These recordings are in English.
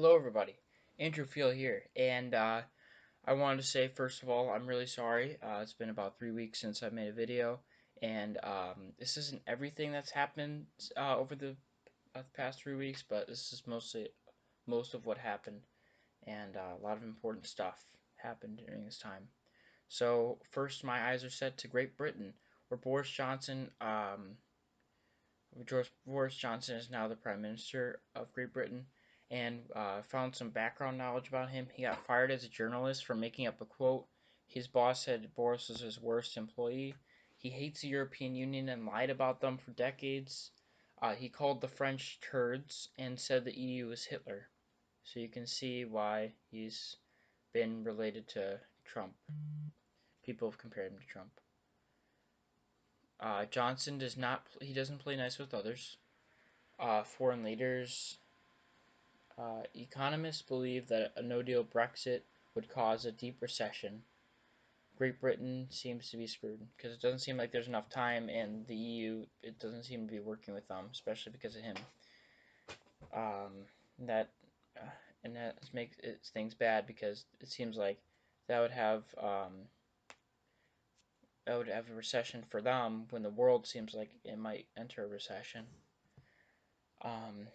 Hello, everybody. Andrew Field here, and I wanted to say first of all, I'm really sorry. It's been about 3 weeks since I made a video, and this isn't everything that's happened over the past 3 weeks, but this is mostly most of what happened, and a lot of important stuff happened during this time. So first, my eyes are set to Great Britain, where Boris Johnson is now the Prime Minister of Great Britain, and found some background knowledge about him. He got fired as a journalist for making up a quote. His boss said Boris was his worst employee. He hates the European Union and lied about them for decades. He called the French turds and said the EU was Hitler. So you can see why he's been related to Trump. People have compared him to Trump. Johnson does not. He doesn't play nice with others. Foreign leaders. Economists believe that a no-deal Brexit would cause a deep recession. Great Britain seems to be screwed because it doesn't seem like there's enough time, and the EU it doesn't seem to be working with them, especially because of him. Um, that and that makes things bad because it seems like that would have a recession for them when the world seems like it might enter a recession. Um,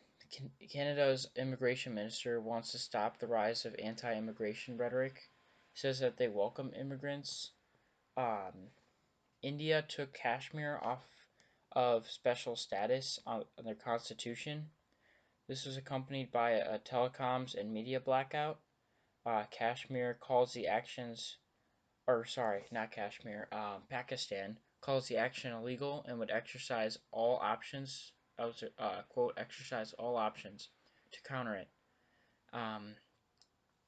Canada's immigration minister wants to stop the rise of anti-immigration rhetoric. He says that they welcome immigrants. Um, India took Kashmir off of special status on their constitution. This was accompanied by a telecoms and media blackout. Kashmir calls the actions, or sorry, not Kashmir, Pakistan calls the action illegal and would exercise all options, quote, exercise all options to counter it. Um,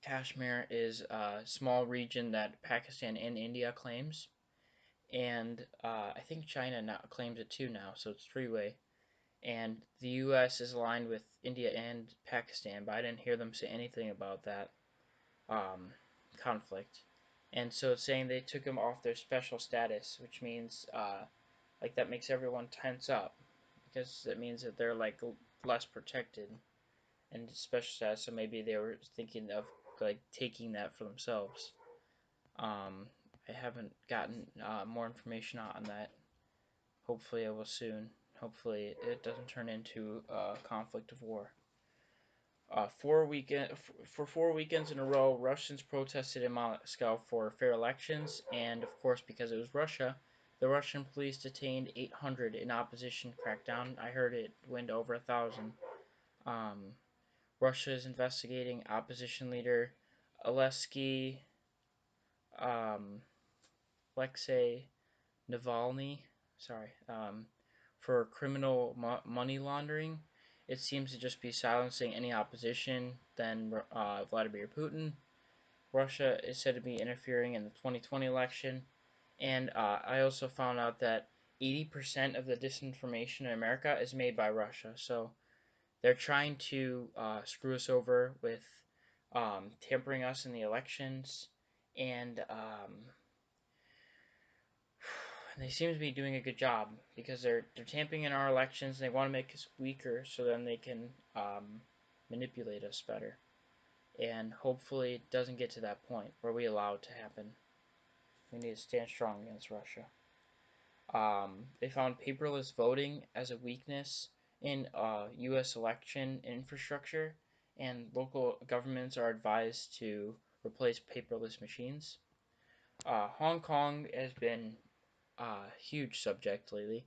Kashmir is a small region that Pakistan and India claims, and I think China now claims it too now, so it's three-way. And the U.S. is aligned with India and Pakistan, but I didn't hear them say anything about that um, conflict. And so it's saying they took him off their special status, which means like that makes everyone tense up because it means that they're like less protected and special status. So maybe they were thinking of like taking that for themselves. Um, I haven't gotten more information on that. Hopefully, I will soon. Hopefully, it doesn't turn into a conflict of war. For 4 weekends in a row, Russians protested in Moscow for fair elections, and of course, because it was Russia, the Russian police detained 800 in opposition crackdown. I heard it went over 1,000. Um, Russia is investigating opposition leader Alexei um, Alexei Navalny, sorry, for criminal money laundering. It seems to just be silencing any opposition than Vladimir Putin. Russia is said to be interfering in the 2020 election. And I also found out that 80% of the disinformation in America is made by Russia. So they're trying to screw us over with tampering us in the elections. And they seem to be doing a good job because they're tampering in our elections. And they want to make us weaker so then they can manipulate us better. And hopefully it doesn't get to that point where we allow it to happen. We need to stand strong against Russia. They found paperless voting as a weakness in U.S. election infrastructure, and local governments are advised to replace paperless machines. Hong Kong has been a huge subject lately.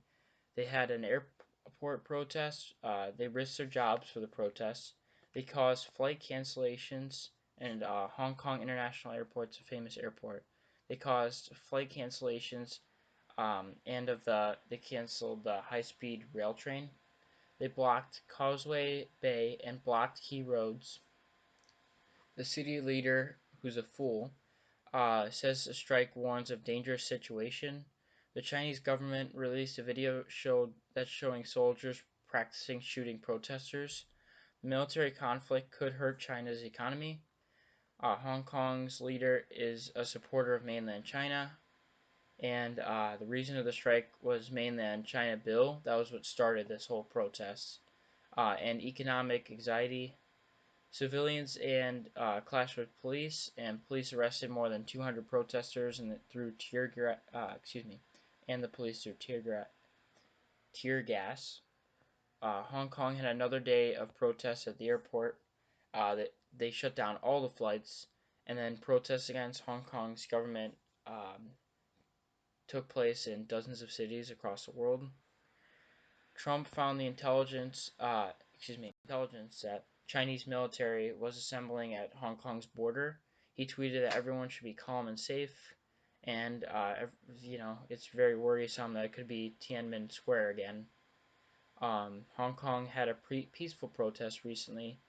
They had an airport protest. They risked their jobs for the protests. They caused flight cancellations, and Hong Kong International Airport's a famous airport. They caused flight cancellations, and they canceled the high-speed rail train. They blocked Causeway Bay and blocked key roads. The city leader, who's a fool, says the strike warns of dangerous situation. The Chinese government released a video showing soldiers practicing shooting protesters. The military conflict could hurt China's economy. Hong Kong's leader is a supporter of mainland China, and the reason of the strike was mainland China bill. That was what started this whole protest, and economic anxiety. Civilians and clashed with police, and police arrested more than 200 protesters and threw and the police threw tear gas. Hong Kong had another day of protests at the airport. That they shut down all the flights, and then protests against Hong Kong's government um, took place in dozens of cities across the world. Trump found the intelligence that Chinese military was assembling at Hong Kong's border. He tweeted that everyone should be calm and safe, and it's very worrisome that it could be Tiananmen Square again. Hong Kong had a peaceful protest recently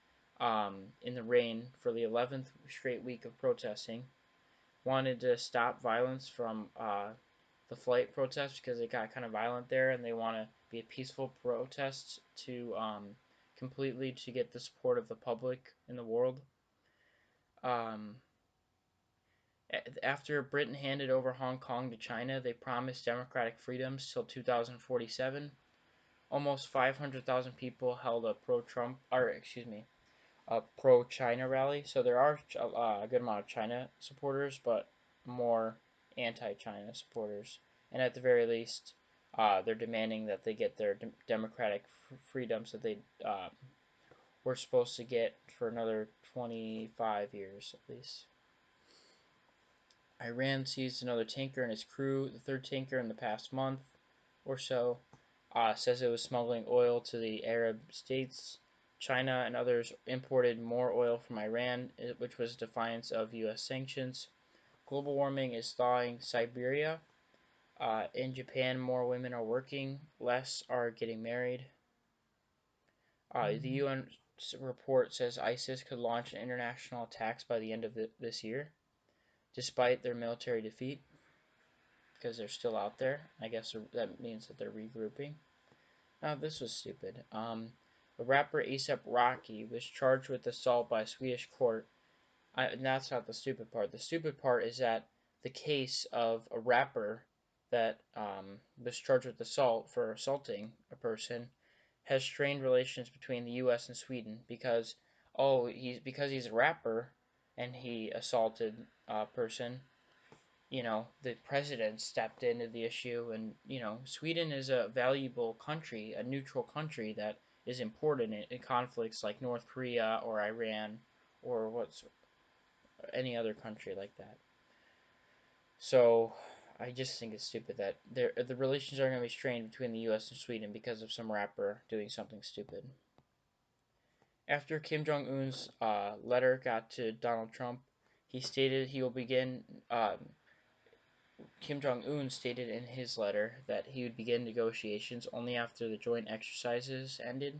in the rain for the 11th straight week of protesting. Wanted to stop violence from the flight protests because it got kind of violent there, and they want to be a peaceful protest to completely to get the support of the public in the world. Um, After Britain handed over Hong Kong to China, they promised democratic freedoms till 2047. Almost 500,000 people held a pro-China rally. So there are a good amount of China supporters, but more anti-China supporters. And at the very least, they're demanding that they get their democratic freedoms that they were supposed to get for another 25 years at least. Iran seized another tanker and its crew, the third tanker in the past month or so. Says it was smuggling oil to the Arab states. China and others imported more oil from Iran, which was defiance of U.S. sanctions. Global warming is thawing Siberia. In Japan, more women are working, less are getting married. The UN report says ISIS could launch international attacks by the end of this year, despite their military defeat, because they're still out there. I guess that means that they're regrouping. This was stupid. The rapper ASAP Rocky was charged with assault by a Swedish court. And that's not the stupid part. The stupid part is that the case of a rapper that was charged with assault for assaulting a person has strained relations between the U.S. and Sweden because he's a rapper and he assaulted a person. The president stepped into the issue, and Sweden is a valuable country, a neutral country that is important in conflicts like North Korea or Iran or any other country like that. So I just think it's stupid that the relations are going to be strained between the U.S. and Sweden because of some rapper doing something stupid. After Kim Jong Un's letter got to Donald Trump, he stated he will begin. Kim Jong Un stated in his letter that he would begin negotiations only after the joint exercises ended.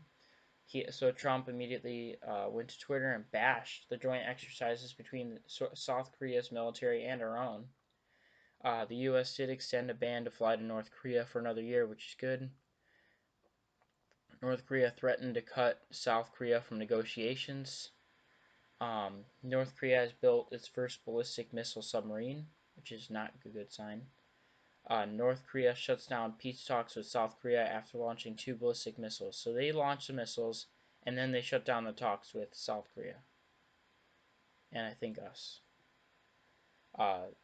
So Trump immediately went to Twitter and bashed the joint exercises between South Korea's military and our own. The U.S. did extend a ban to fly to North Korea for another year, which is good. North Korea threatened to cut South Korea from negotiations. North Korea has built its first ballistic missile submarine, which is not a good sign. North Korea shuts down peace talks with South Korea after launching 2 ballistic missiles. So they launched the missiles, and then they shut down the talks with South Korea. And I think us.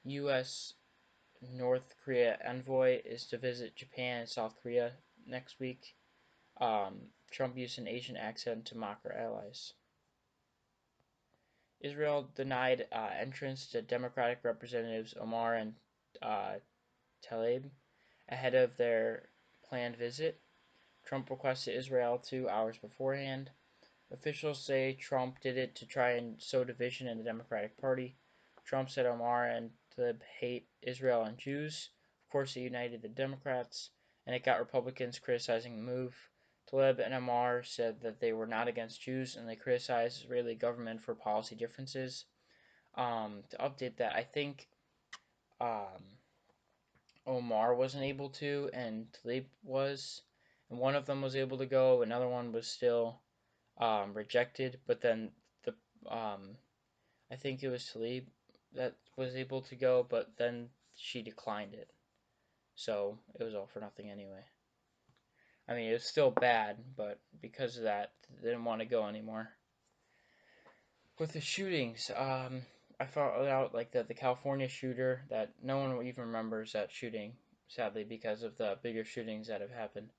U.S. North Korea envoy is to visit Japan and South Korea next week. Trump used an Asian accent to mock our allies. Israel denied entrance to Democratic Representatives Omar and Tlaib ahead of their planned visit. Trump requested Israel 2 hours beforehand. Officials say Trump did it to try and sow division in the Democratic Party. Trump said Omar and Tlaib hate Israel and Jews. Of course, it united the Democrats, and it got Republicans criticizing the move. Tlaib and Omar said that they were not against Jews, and they criticized Israeli government for policy differences. To update that, I think Omar wasn't able to, and Tlaib was, and one of them was able to go. Another one was still rejected, but then I think it was Tlaib that was able to go, but then she declined it, so it was all for nothing anyway. I mean, it was still bad, but because of that, they didn't want to go anymore. With the shootings, I found out like that the California shooter that no one even remembers that shooting, sadly, because of the bigger shootings that have happened.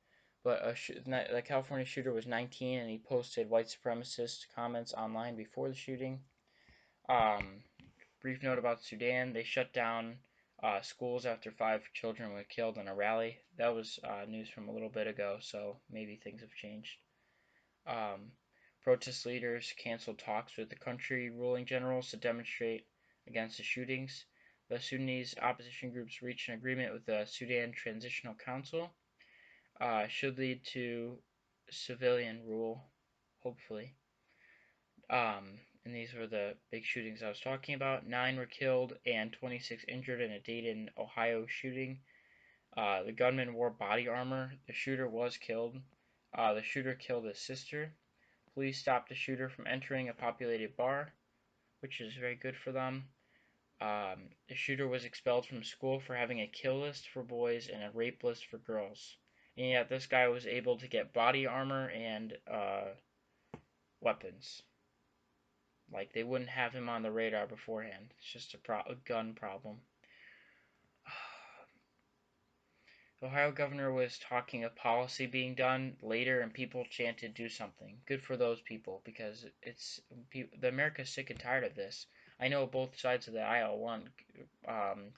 But the California shooter was 19 and he posted white supremacist comments online before the shooting. Um, Brief note about Sudan: they shut down schools after 5 children were killed in a rally. That was news from a little bit ago, so maybe things have changed. Um, Protest leaders canceled talks with the country ruling generals to demonstrate against the shootings. The Sudanese opposition groups reached an agreement with the Sudan Transitional Council. Should lead to civilian rule, hopefully. And these were the big shootings I was talking about. 9 were killed and 26 injured in a Dayton, Ohio shooting. The gunman wore body armor. The shooter was killed. The shooter killed his sister. Police stopped the shooter from entering a populated bar, which is very good for them. The shooter was expelled from school for having a kill list for boys and a rape list for girls. And yet, this guy was able to get body armor and weapons. Like, they wouldn't have him on the radar beforehand. It's just a gun problem. The Ohio governor was talking of policy being done later, and people chanted, "Do something." Good for those people, because the America's sick and tired of this. I know both sides of the aisle want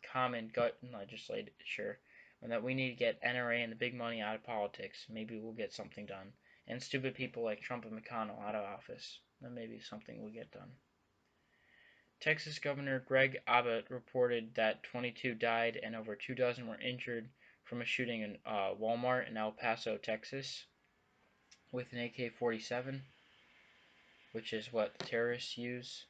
common gut legislature, and that we need to get NRA and the big money out of politics. Maybe we'll get something done. And stupid people like Trump and McConnell out of office. Then maybe something will get done. Texas Governor Greg Abbott reported that 22 died and over 2 dozen were injured from a shooting in Walmart in El Paso, Texas, with an AK-47, which is what the terrorists use.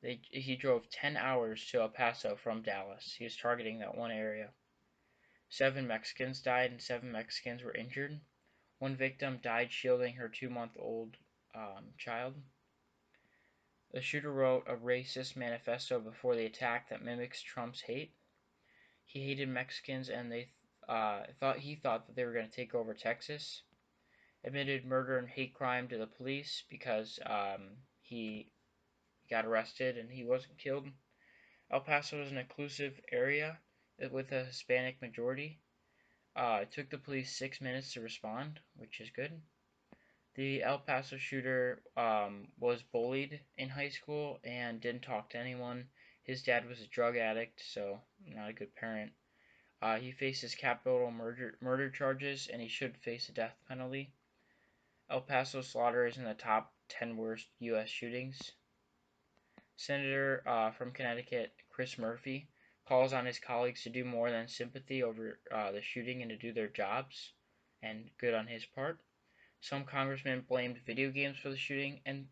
He drove 10 hours to El Paso from Dallas. He was targeting that one area. 7 Mexicans died and 7 Mexicans were injured. One victim died shielding her 2-month-old child. The shooter wrote a racist manifesto before the attack that mimics Trump's hate. He hated Mexicans, and they thought that they were going to take over Texas. Admitted murder and hate crime to the police because he got arrested and he wasn't killed. El Paso is an inclusive area with a Hispanic majority. It took the police 6 minutes to respond, which is good. The El Paso shooter was bullied in high school and didn't talk to anyone. His dad was a drug addict, so not a good parent. He faces capital murder charges, and he should face a death penalty. El Paso slaughter is in the top 10 worst U.S. shootings. Senator from Connecticut, Chris Murphy, calls on his colleagues to do more than sympathy over the shooting and to do their jobs, and good on his part. Some congressmen blamed video games for the shooting, and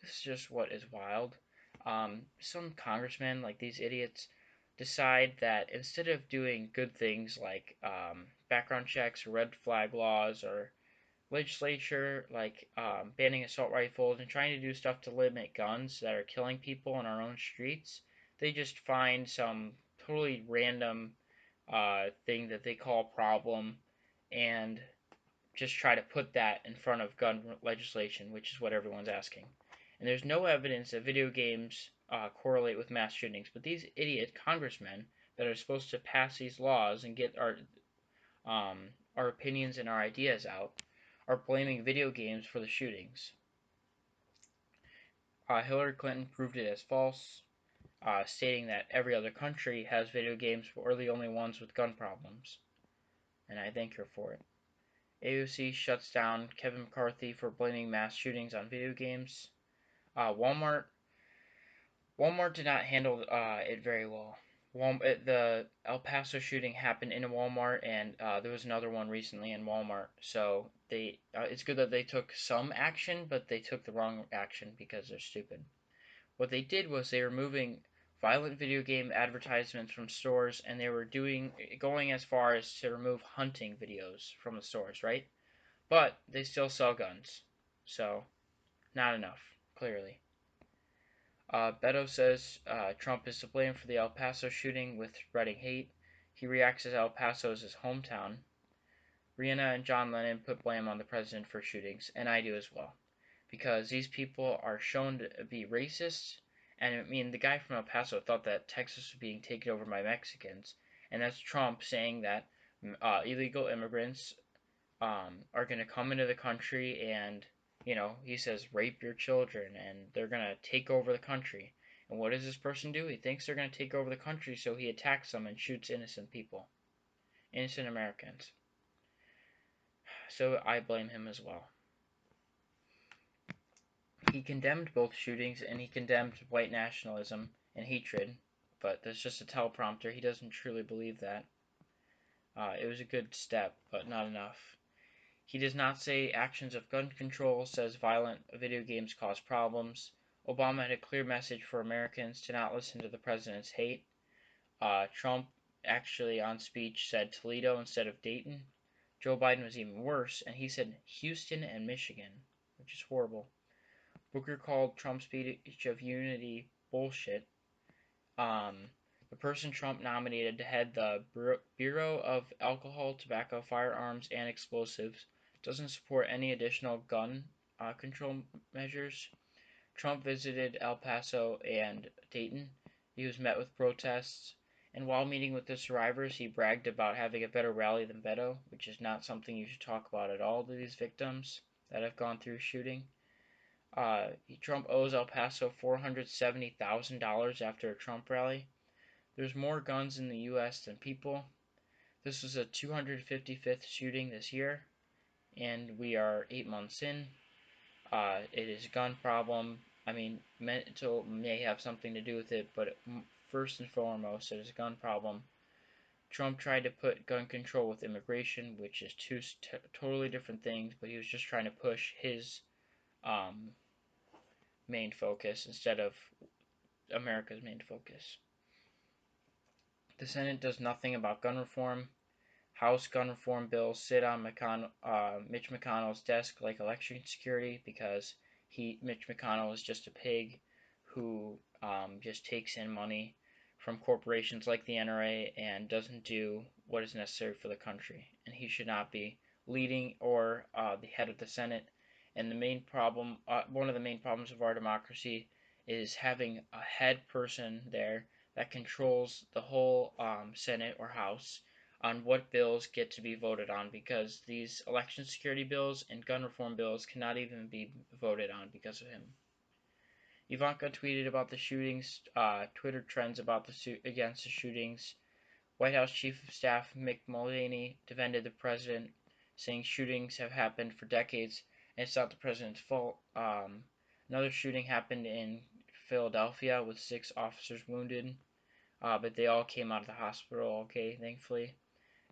this is just what is wild. Some congressmen, like these idiots, decide that instead of doing good things like background checks, red flag laws, or legislature like banning assault rifles and trying to do stuff to limit guns that are killing people on our own streets, they just find some totally random thing that they call a problem and just try to put that in front of gun legislation, which is what everyone's asking. And there's no evidence that video games correlate with mass shootings, but these idiot congressmen that are supposed to pass these laws and get our opinions and our ideas out are blaming video games for the shootings. Hillary Clinton proved it as false, stating that every other country has video games, but we're the only ones with gun problems. And I thank her for it. AOC shuts down Kevin McCarthy for blaming mass shootings on video games. Walmart did not handle it very well. The El Paso shooting happened in a Walmart, and there was another one recently in Walmart. So it's good that they took some action, but they took the wrong action because they're stupid. What they did was they were removing violent video game advertisements from stores, and they were going as far as to remove hunting videos from the stores, right? But they still sell guns, so not enough, clearly. Beto says Trump is to blame for the El Paso shooting with spreading hate. He reacts as El Paso is his hometown. Rihanna and John Lennon put blame on the president for shootings, and I do as well. because these people are shown to be racist. And I mean, the guy from El Paso thought that Texas was being taken over by Mexicans, and that's Trump saying that illegal immigrants are going to come into the country and, he says rape your children and they're going to take over the country. And what does this person do? He thinks they're going to take over the country, so he attacks them and shoots innocent people, innocent Americans. So I blame him as well. He condemned both shootings and he condemned white nationalism and hatred, but that's just a teleprompter. He doesn't truly believe that. It was a good step, but not enough. He does not say actions of gun control, says violent video games cause problems. Obama had a clear message for Americans to not listen to the president's hate. Trump actually on speech said Toledo instead of Dayton. Joe Biden was even worse, and he said Houston and Michigan, which is horrible. Booker called Trump's speech of unity bullshit. The person Trump nominated to head the Bureau of Alcohol, Tobacco, Firearms, and Explosives doesn't support any additional gun control measures. Trump visited El Paso and Dayton. He was met with protests, and while meeting with the survivors, he bragged about having a better rally than Beto, which is not something you should talk about at all to these victims that have gone through shooting. Trump owes El Paso $470,000 after a Trump rally. There's more guns in the U.S. than people. This was a 255th shooting this year, and we are 8 months in. It is a gun problem. I mean, mental may have something to do with it, but first and foremost, it is a gun problem. Trump tried to put gun control with immigration, which is two totally different things, but he was just trying to push his main focus instead of America's main focus. The Senate does nothing about gun reform. House gun reform bills sit on Mitch McConnell's desk like election security because Mitch McConnell is just a pig who just takes in money from corporations like the NRA and doesn't do what is necessary for the country. And he should not be leading or the head of the Senate. And the main problem, one of the main problems of our democracy, is having a head person there that controls the whole Senate or House on what bills get to be voted on, because these election security bills and gun reform bills cannot even be voted on because of him. Ivanka tweeted about the shootings, Twitter trends about against the shootings. White House Chief of Staff Mick Mulvaney defended the president, saying shootings have happened for decades and it's not the president's fault. Another shooting happened in Philadelphia with 6 officers wounded, but they all came out of the hospital okay, thankfully.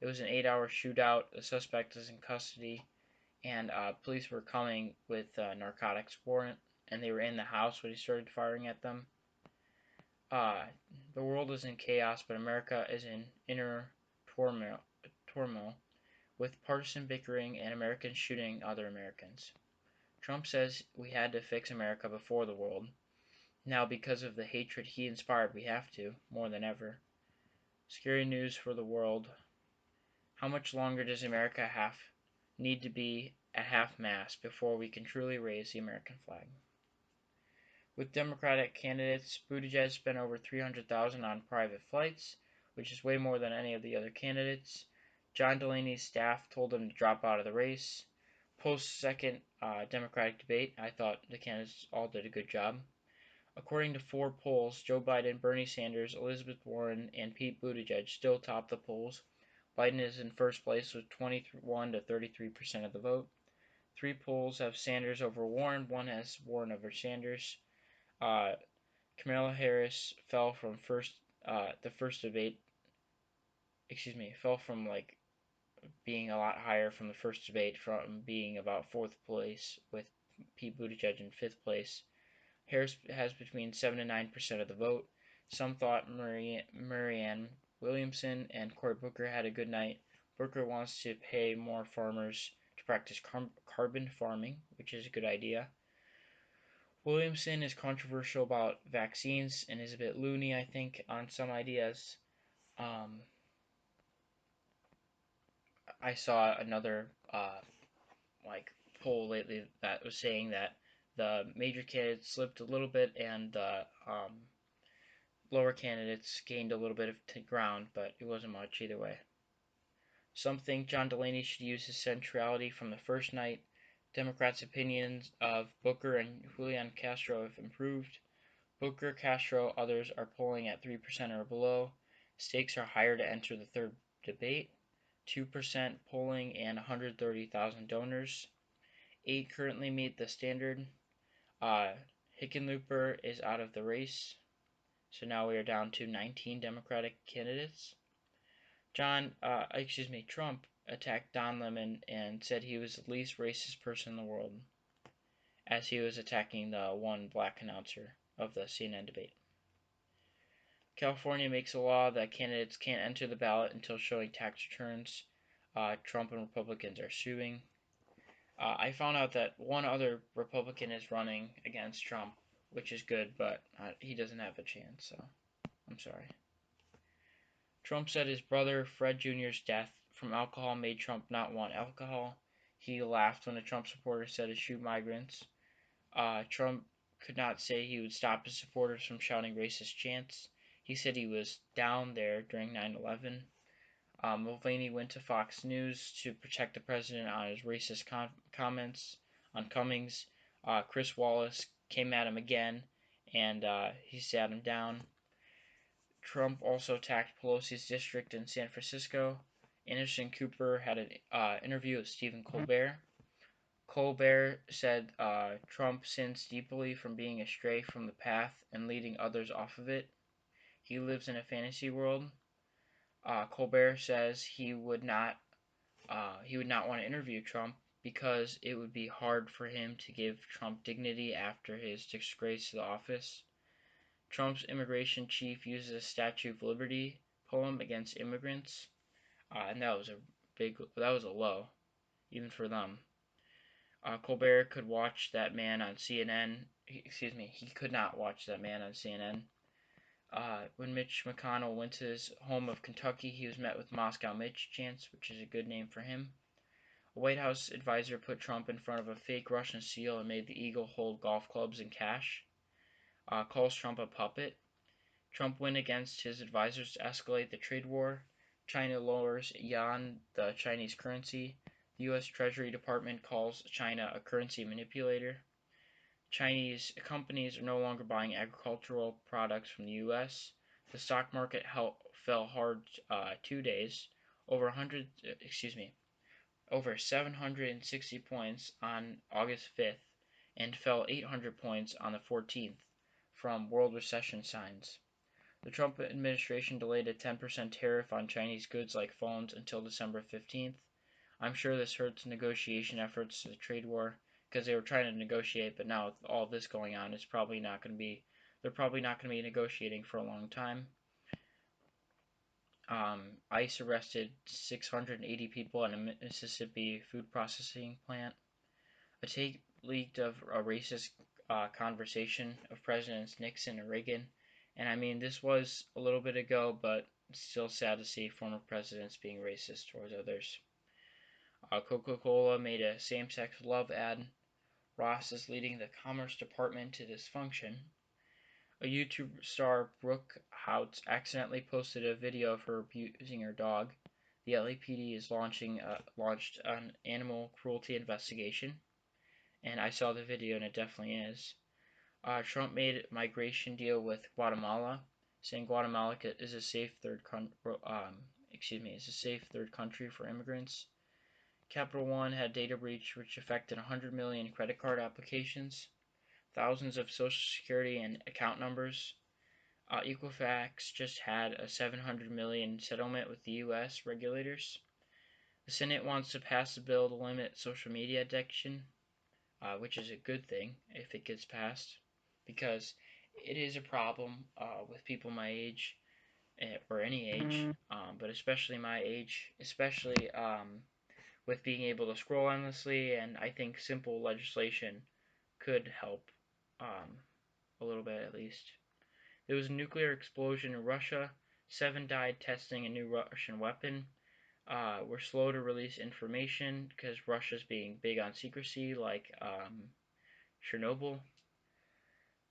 It was an 8-hour shootout. The suspect is in custody, and police were coming with a narcotics warrant, and they were in the house when he started firing at them. The world is in chaos, but America is in inner turmoil with partisan bickering and Americans shooting other Americans. Trump says we had to fix America before the world. Now, because of the hatred he inspired, we have to, more than ever. Scary news for the world. How much longer does America need to be at half-mast before we can truly raise the American flag? With Democratic candidates, Buttigieg spent over $300,000 on private flights, which is way more than any of the other candidates. John Delaney's staff told him to drop out of the race. Post-second Democratic debate, I thought the candidates all did a good job. According to 4 polls, Joe Biden, Bernie Sanders, Elizabeth Warren, and Pete Buttigieg still top the polls. Biden is in first place with 21 to 33% of the vote. 3 polls have Sanders over Warren. 1 has Warren over Sanders. Kamala Harris fell from the first debate. Fell from being a lot higher from the first debate, from being about 4th place with Pete Buttigieg in 5th place. Harris has between 7 and 9% of the vote. Some thought Marianne Williamson and Cory Booker had a good night. Booker wants to pay more farmers to practice carbon farming, which is a good idea. Williamson is controversial about vaccines and is a bit loony, I think, on some ideas. I saw another poll lately that was saying that the major candidates slipped a little bit, and the lower candidates gained a little bit of ground, but it wasn't much either way. Some think John Delaney should use his centrality from the first night. Democrats' opinions of Booker and Julian Castro have improved. Booker, Castro, others are polling at 3% or below. Stakes are higher to enter the third debate. 2% polling and 130,000 donors. 8 currently meet the standard. Hickenlooper is out of the race. So now we are down to 19 Democratic candidates. Trump attacked Don Lemon and said he was the least racist person in the world, as he was attacking the one black announcer of the CNN debate. California makes a law that candidates can't enter the ballot until showing tax returns. Trump and Republicans are suing. I found out that one other Republican is running against Trump, which is good, but he doesn't have a chance, so I'm sorry. Trump said his brother Fred Jr.'s death from alcohol made Trump not want alcohol. He laughed when a Trump supporter said to shoot migrants. Trump could not say he would stop his supporters from shouting racist chants. He said he was down there during 9/11. Mulvaney went to Fox News to protect the president on his racist comments on Cummings. Chris Wallace came at him again, and he sat him down. Trump also attacked Pelosi's district in San Francisco. Anderson Cooper had an interview with Stephen Colbert. Colbert said Trump sins deeply from being astray from the path and leading others off of it. He lives in a fantasy world. Colbert says he would not want to interview Trump because it would be hard for him to give Trump dignity after his disgrace to the office. Trump's immigration chief uses a Statue of Liberty poem against immigrants, and that was a low, even for them. Colbert could watch that man on CNN. He could not watch that man on CNN. When Mitch McConnell went to his home of Kentucky, he was met with Moscow Mitch chants, which is a good name for him. A White House advisor put Trump in front of a fake Russian seal and made the eagle hold golf clubs and cash. Calls Trump a puppet. Trump went against his advisors to escalate the trade war. China lowers yuan, the Chinese currency. The U.S. Treasury Department calls China a currency manipulator. Chinese companies are no longer buying agricultural products from the U.S. The stock market fell hard 2 days, over 760 points on August 5th, and fell 800 points on the 14th from world recession signs. The Trump administration delayed a 10% tariff on Chinese goods like phones until December 15th. I'm sure this hurts negotiation efforts to the trade war because they were trying to negotiate, but now with all this going on, they're probably not going to be negotiating for a long time. ICE arrested 680 people at a Mississippi food processing plant. A tape leaked of a racist conversation of Presidents Nixon and Reagan. And I mean, this was a little bit ago, but it's still sad to see former presidents being racist towards others. Coca-Cola made a same-sex love ad. Ross is leading the Commerce Department to dysfunction. A YouTube star, Brooke Hout, accidentally posted a video of her abusing her dog. The LAPD is launched an animal cruelty investigation. And I saw the video, and it definitely is. Trump made a migration deal with Guatemala, saying Guatemala is a safe third country for immigrants. Capital One had data breach which affected 100 million credit card applications, thousands of social security and account numbers. Equifax just had a 700 million settlement with the U.S. regulators. The Senate wants to pass a bill to limit social media addiction, which is a good thing if it gets passed, because it is a problem with people my age, or any age, but especially my age, especially with being able to scroll endlessly, and I think simple legislation could help a little bit at least. There was a nuclear explosion in Russia. 7 died testing a new Russian weapon. We're slow to release information because Russia's being big on secrecy, like Chernobyl.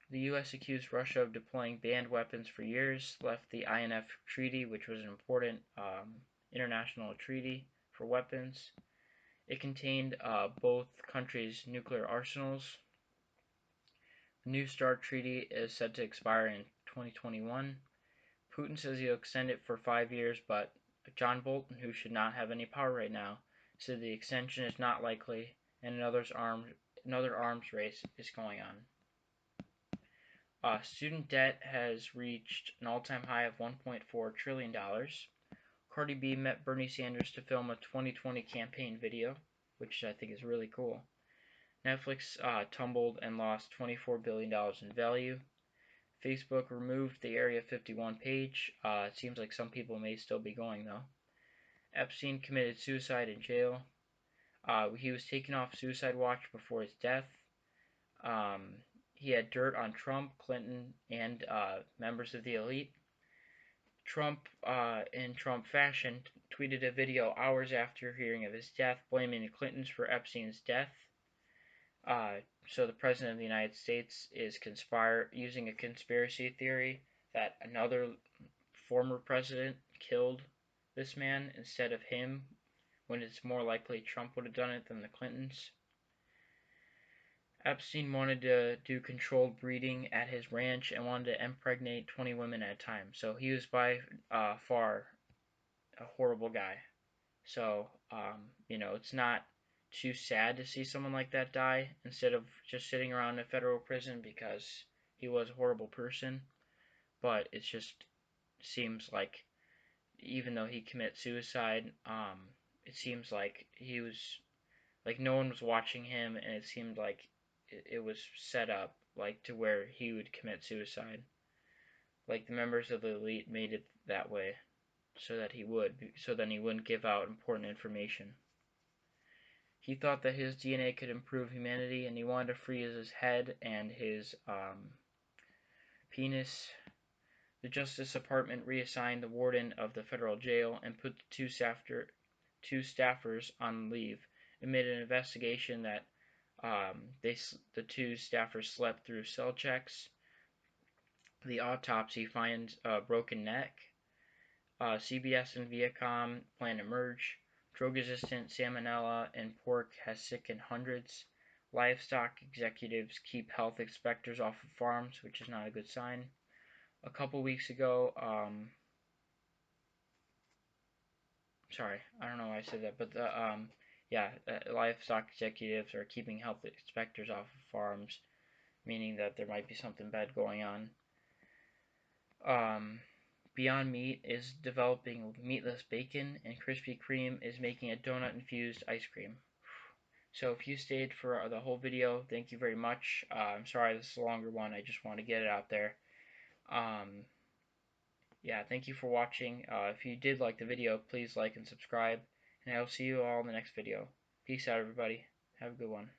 The U.S. accused Russia of deploying banned weapons for years, left the INF Treaty, which was an important international treaty for weapons. It contained both countries' nuclear arsenals. The New START Treaty is set to expire in 2021. Putin says he'll extend it for 5 years, but John Bolton, who should not have any power right now, said the extension is not likely and another arms race is going on. Student debt has reached an all-time high of $1.4 trillion. Cardi B met Bernie Sanders to film a 2020 campaign video, which I think is really cool. Netflix tumbled and lost $24 billion in value. Facebook removed the Area 51 page. It seems like some people may still be going, though. Epstein committed suicide in jail. He was taken off suicide watch before his death. He had dirt on Trump, Clinton, and members of the elite. Trump, in Trump fashion, tweeted a video hours after hearing of his death, blaming the Clintons for Epstein's death. So the President of the United States is using a conspiracy theory that another former president killed this man instead of him, when it's more likely Trump would have done it than the Clintons. Epstein wanted to do controlled breeding at his ranch and wanted to impregnate 20 women at a time. So he was by far a horrible guy. So, it's not too sad to see someone like that die instead of just sitting around in a federal prison because he was a horrible person. But it just seems like, even though he committed suicide, it seems like he was, like, no one was watching him, and it seemed like it was set up, like, to where he would commit suicide. Like, the members of the elite made it that way so then he wouldn't give out important information. He thought that his DNA could improve humanity, and he wanted to freeze his head and his penis. The Justice Department reassigned the warden of the federal jail and put the two staffers on leave amid an investigation that the two staffers slept through cell checks. The autopsy finds a broken neck. CBS and Viacom plan to merge. Drug-resistant salmonella in pork has sickened hundreds. Livestock executives keep health inspectors off of farms, which is not a good sign. A couple weeks ago, sorry, I don't know why I said that, but livestock executives are keeping health inspectors off of farms, meaning that there might be something bad going on. Beyond Meat is developing meatless bacon, and Krispy Kreme is making a donut-infused ice cream. So if you stayed for the whole video, thank you very much. I'm sorry this is a longer one. I just want to get it out there. Thank you for watching. If you did like the video, please like and subscribe. And I will see you all in the next video. Peace out, everybody. Have a good one.